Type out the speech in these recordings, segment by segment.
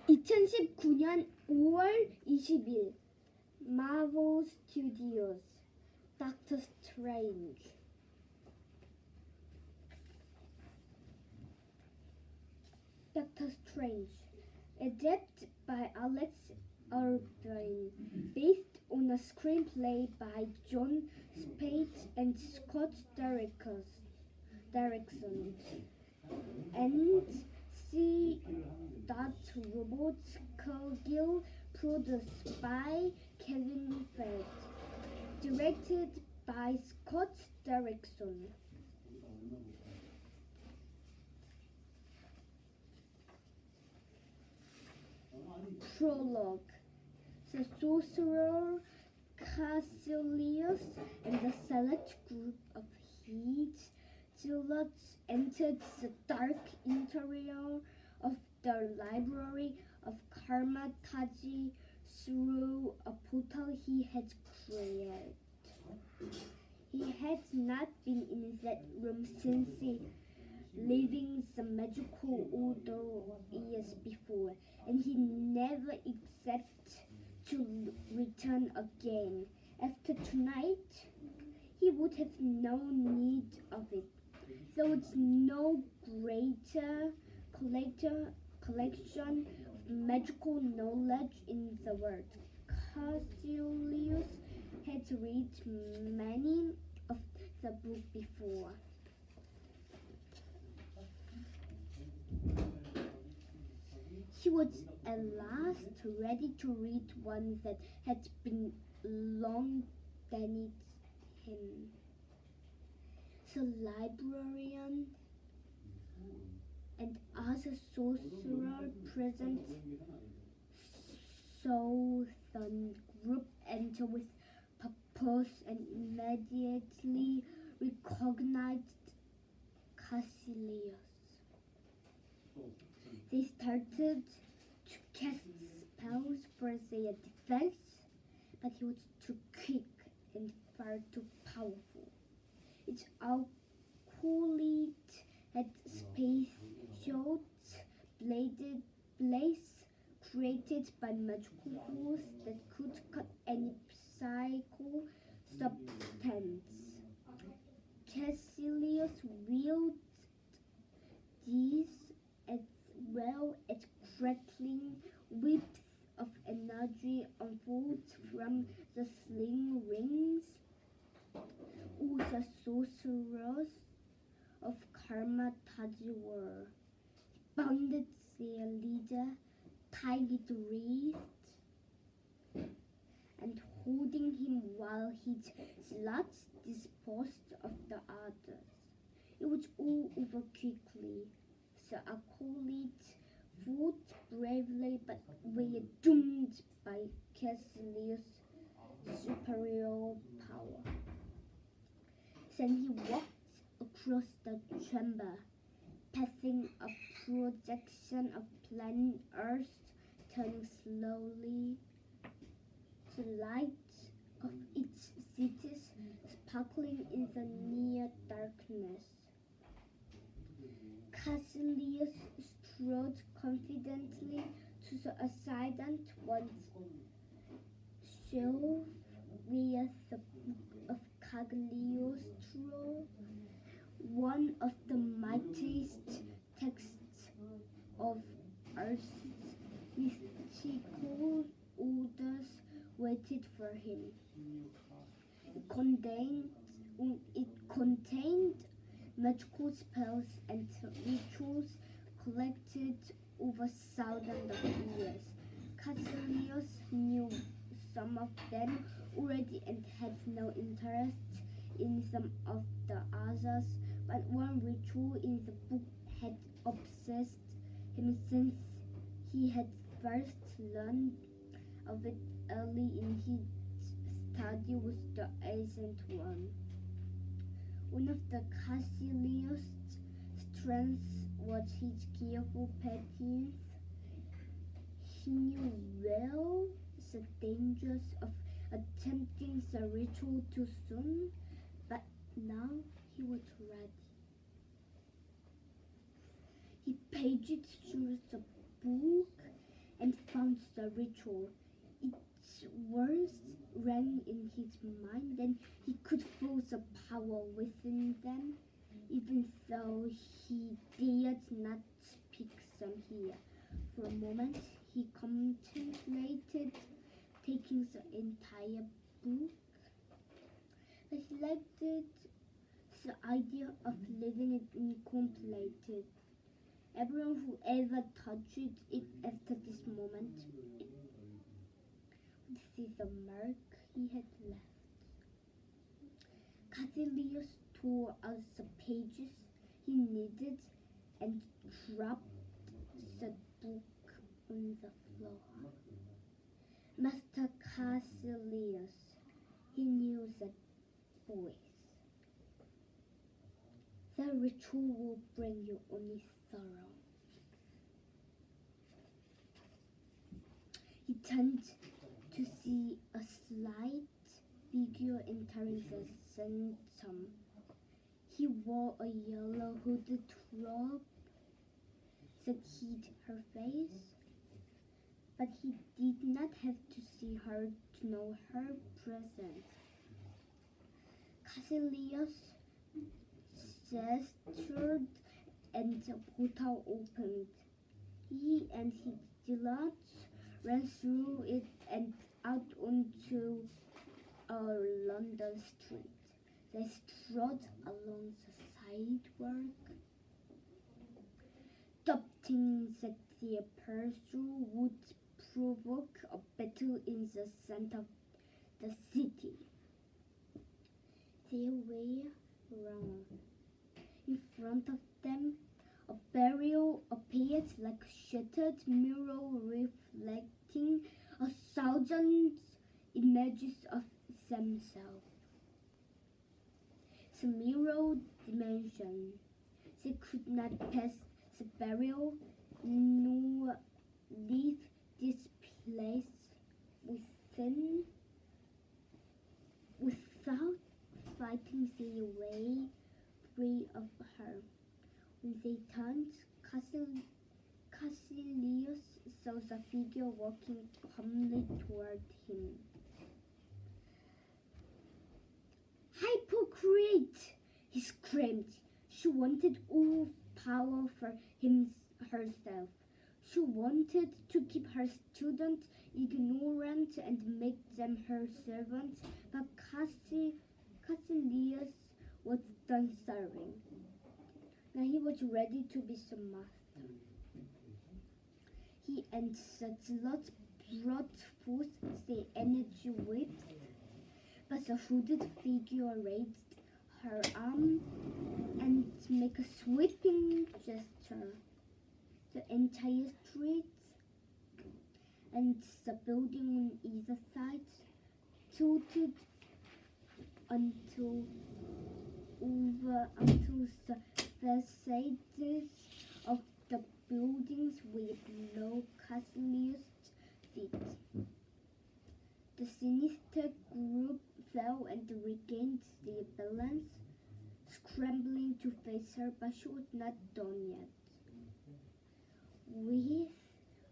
2019년 5월 20일 Marvel Studios Doctor Strange. Doctor Strange, adapted by Alex Urban, based on a screenplay by John Spade and Scott Derrickson, and C. Robots Cargill, produced by Kevin Feige, directed by Scott Derrickson. Prologue. The sorcerer Caecilius and a select group of Heat zealots entered the dark interior of the library of Karmataji through a portal he had created. He had not been in that room since leaving the magical order years before, and he never expected to return again. After tonight, he would have no need of it. There was no greater collection of magical knowledge in the world. Caecilius had read many of the books before. He was at last ready to read one that had been long denied him. The librarian and other sorcerers present saw the group enter with purpose and immediately recognized Caecilius. They started to cast spells for their defense, but he was too quick and far too powerful. Its acolyte had special bladed blades created by magical rules that could cut any psychical substance. Caecilius wielded these as well as crackling whips of energy unfold from the sling rings. All the sorcerers of Karmataji were bounded their leader, tied his wrist, and holding him while his sluts disposed of the others. It was all over quickly. The acolytes fought bravely but were doomed by Caecilius' superior power. Then he walked across the chamber, passing a projection of planet Earth, turning slowly. The light of its cities sparkling in the near darkness. Caecilius strode confidently to the ascendant one's shelf where the Book of Cagliostro, one of the mightiest texts of Earth's mystical orders, waited for him. It contained magical spells and rituals collected over thousands of years. Caecilius knew some of them already and had no interest in some of the others, but one ritual in the book had obsessed him since he had first learned of it early in his study with the Ancient One. One of the Caecilius' strengths was his careful patience. He knew well the dangers of attempting the ritual too soon, but now he was ready. He paged through the book and the ritual. Its words rang in his mind, and he could feel the power within them, even though he dared not speak them here. For a moment, he contemplated taking the entire book, but he liked it, the idea of leaving it incompleted. Everyone who ever touched it after this moment would see the mark he had left. Cathilius tore out the pages he needed and dropped the book on the floor. Master Caecilius, he knew that voice. The ritual will bring you only sorrow. He turned to see a slight figure entering the sanctum. He wore a yellow hooded robe that hid her face, but he did not have to see her to know her presence. Caecilius gestured and the portal opened. He and his zealots ran through it and out onto a London street. They strode along the sidewalk, doubting that their pursuit would provoke a battle in the center of the city. They were wrong. In front of them, a barrel appeared like a shattered mirror reflecting 1,000 images of themselves. The mirror dimension. They could not pass the barrel nor leave this place without fighting their way free of her. When they turned, Caecilius saw the figure walking calmly toward him. "Hypocrite!" he screamed. She wanted all power for herself. She wanted to keep her students ignorant and make them her servants, but Caecilius was done serving. Now he was ready to be the master. He and the zealots brought forth their energy whips, but the hooded figure raised her arm and made a sweeping gesture. The entire street and the building on either side tilted until the facades of the buildings were below Caecilius' feet. The sinister group fell and regained their balance, scrambling to face her, but she was not done yet. With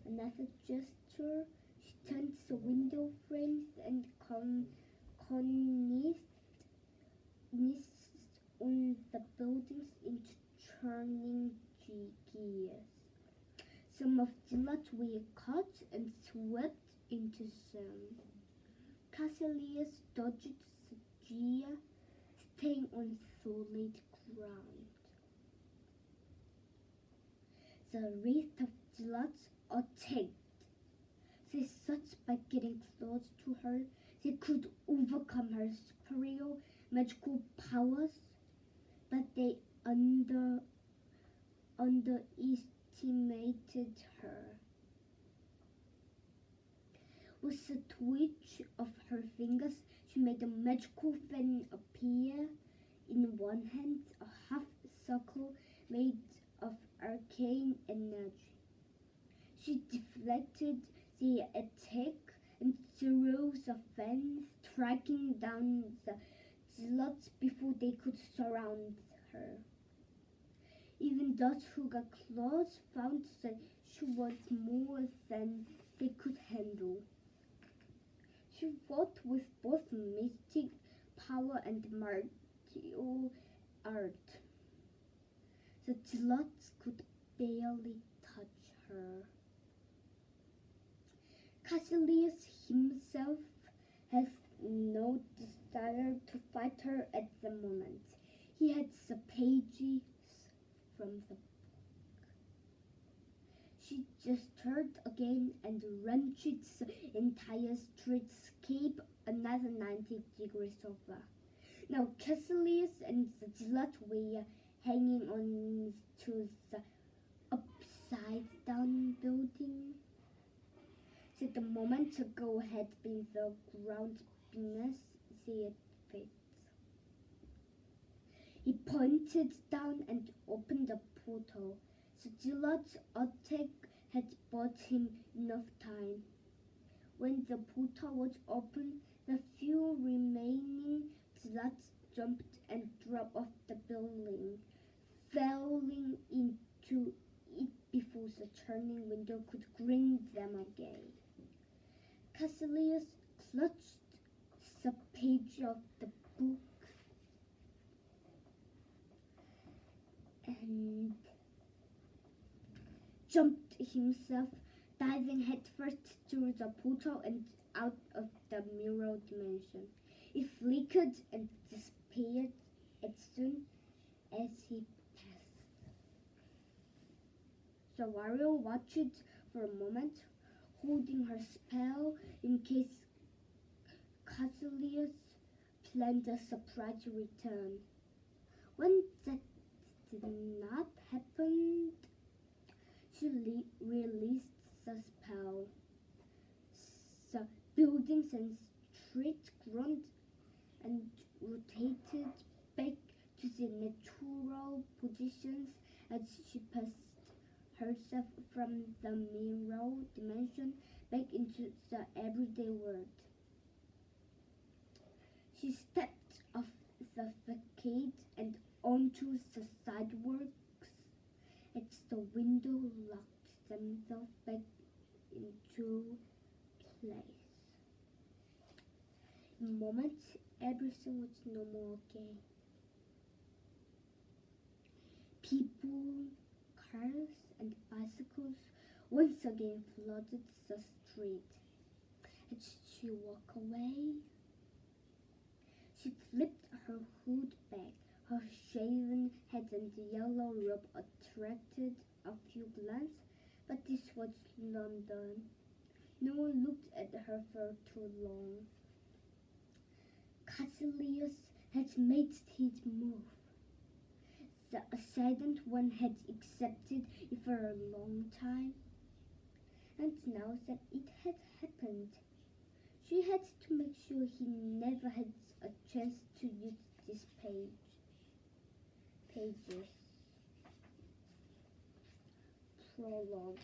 another gesture, she turned the window frames and cornices on the buildings into churning gears. Some of the lots were cut and swept into them. Caecilius dodged the gear, staying on solid ground. The rest of the lots attacked. They thought by getting close to her, they could overcome her superior magical powers, but they underestimated her. With a twitch of her fingers, she made a magical fan appear. In one hand, a half circle made of arcane energy. She deflected the attack and threw the fan, striking down the zealots before they could surround her. Even those who got close found that she was more than they could martial art. The Zealots could barely touch her. Caecilius himself has no desire to fight her at the moment. He had the pages from the book. She gestured again and wrenched the entire streetscape another 90 degrees over. Now Caecilius and the Zealot were hanging on to the upside-down building. So the moment ago had been the ground beneath their feet. He pointed down and opened a portal. The Zealot's attack had bought him enough time. When the portal was open, the few remaining Zealots jumped and dropped off the building, falling into it before the turning window could grin them again. Caecilius clutched the page of the book and jumped himself, diving headfirst through the portal and out of the mirror dimension. It flickered and disappeared as soon as he passed. The warrior watched for a moment, holding her spell in case Caecilius planned a surprise return. When that did not happen, she released the spell. The buildings and streets groaned and rotated back to their natural positions as she passed herself from the mirror dimension back into the everyday world. She stepped off the facade and onto the sidewalks as the window locked themselves back into place. In a moment, everything was no more again. People, cars, and bicycles once again flooded the street. As she walked away, she flipped her hood back. Her shaven head and yellow robe attracted a few glances, but this was London. No one looked at her for too long. Caecilius had made his move. The assailant one had accepted it for a long time, and now that it had happened, she had to make sure he never had a chance to use these pages. Prologue.